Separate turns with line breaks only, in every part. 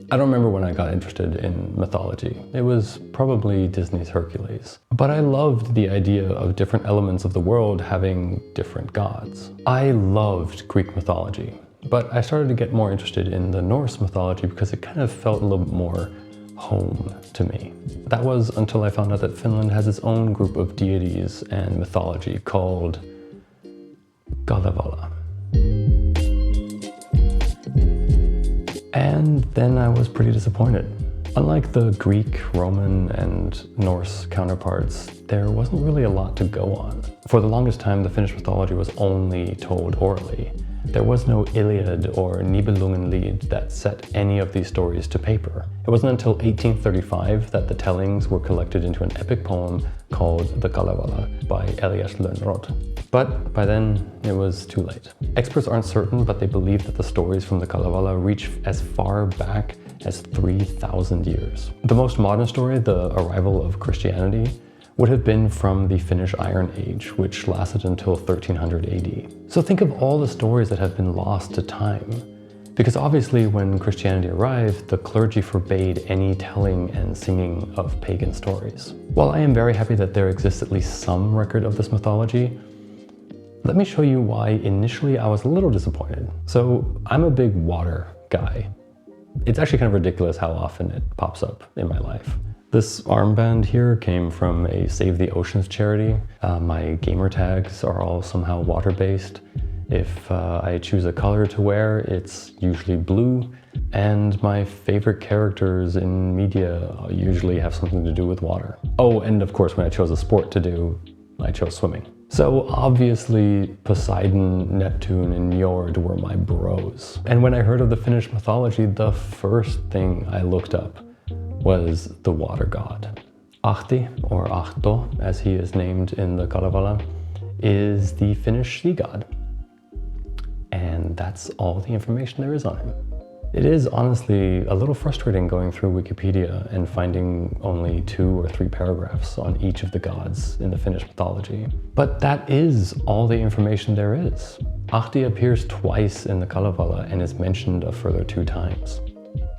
I don't remember when I got interested in mythology. It was probably Disney's Hercules. But I loved the idea of different elements of the world having different gods. I loved Greek mythology, but I started to get more interested in the Norse mythology because it kind of felt a little bit more home to me. That was until I found out that Finland has its own group of deities and mythology called Kalevala. And then I was pretty disappointed. Unlike the Greek, Roman, and Norse counterparts, there wasn't really a lot to go on. For the longest time, the Finnish mythology was only told orally. There was no Iliad or Nibelungenlied that set any of these stories to paper. It wasn't until 1835 that the tellings were collected into an epic poem called the Kalevala by Elias Lönnrot. But by then, it was too late. Experts aren't certain, but they believe that the stories from the Kalevala reach as far back as 3,000 years. The most modern story, the arrival of Christianity, would have been from the Finnish Iron Age, which lasted until 1300 AD. So think of all the stories that have been lost to time. Because obviously when Christianity arrived, the clergy forbade any telling and singing of pagan stories. While I am very happy that there exists at least some record of this mythology, let me show you why initially I was a little disappointed. So I'm a big water guy. It's actually kind of ridiculous how often it pops up in my life. This armband here came from a Save the Oceans charity. My gamer tags are all somehow water-based. If I choose a color to wear, it's usually blue. And my favorite characters in media usually have something to do with water. Oh, and of course, when I chose a sport to do, I chose swimming. So obviously Poseidon, Neptune, and Njord were my bros. And when I heard of the Finnish mythology, the first thing I looked up was the water god. Ahti, or Ahto, as he is named in the Kalevala, is the Finnish sea god. And that's all the information there is on him. It is honestly a little frustrating going through Wikipedia and finding only 2 or 3 paragraphs on each of the gods in the Finnish mythology. But that is all the information there is. Ahti appears twice in the Kalevala and is mentioned a further 2 times.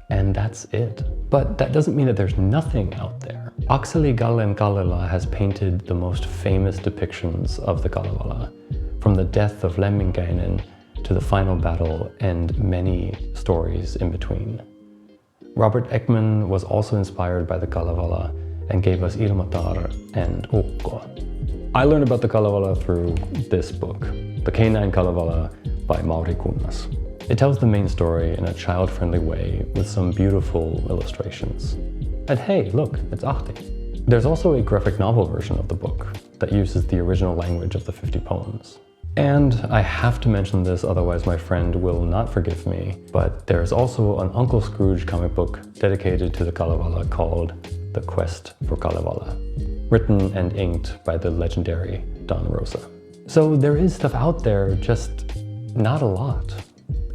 And that's it. But that doesn't mean that there's nothing out there. Akseli Gallen-Kallela has painted the most famous depictions of the Kalevala, from the death of Lemminkäinen to the final battle and many stories in between. Robert Ekman was also inspired by the Kalevala and gave us Ilmatar and Ukko. I learned about the Kalevala through this book, The Canine Kalevala by Mauri Kunnas. It tells the main story in a child-friendly way with some beautiful illustrations. And hey, look, it's Ahti. There's also a graphic novel version of the book that uses the original language of the 50 poems. And I have to mention this, otherwise my friend will not forgive me, but there's also an Uncle Scrooge comic book dedicated to the Kalevala called The Quest for Kalevala, written and inked by the legendary Don Rosa. So there is stuff out there, just not a lot.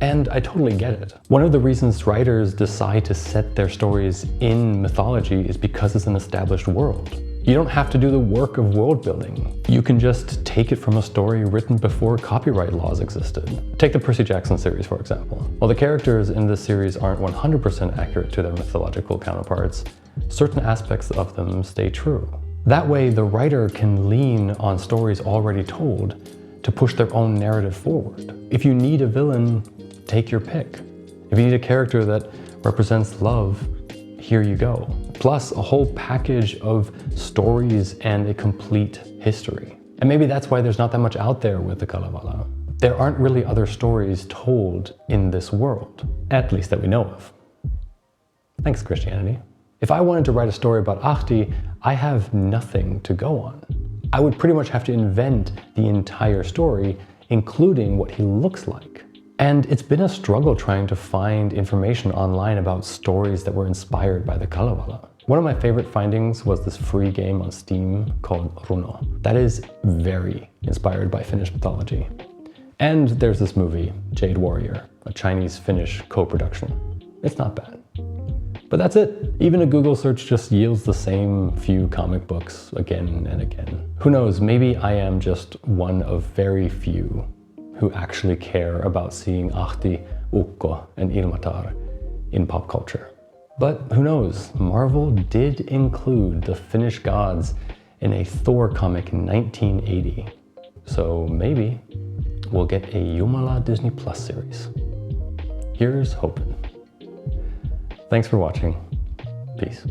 And I totally get it. One of the reasons writers decide to set their stories in mythology is because it's an established world. You don't have to do the work of world building. You can just take it from a story written before copyright laws existed. Take the Percy Jackson series, for example. While the characters in this series aren't 100% accurate to their mythological counterparts, certain aspects of them stay true. That way, the writer can lean on stories already told to push their own narrative forward. If you need a villain, take your pick. If you need a character that represents love, here you go. Plus a whole package of stories and a complete history. And maybe that's why there's not that much out there with the Kalevala. There aren't really other stories told in this world, at least that we know of. Thanks, Christianity. If I wanted to write a story about Ahti, I have nothing to go on. I would pretty much have to invent the entire story, including what he looks like. And it's been a struggle trying to find information online about stories that were inspired by the Kalevala. One of my favorite findings was this free game on Steam called Runo. That is very inspired by Finnish mythology. And there's this movie, Jade Warrior, a Chinese-Finnish co-production. It's not bad. But that's it. Even a Google search just yields the same few comic books again and again. Who knows, maybe I am just one of very few who actually care about seeing Ahti, Ukko, and Ilmatar in pop culture. But who knows, Marvel did include the Finnish gods in a Thor comic in 1980. So maybe we'll get a Jumala Disney Plus series. Here's hoping. Thanks for watching. Peace.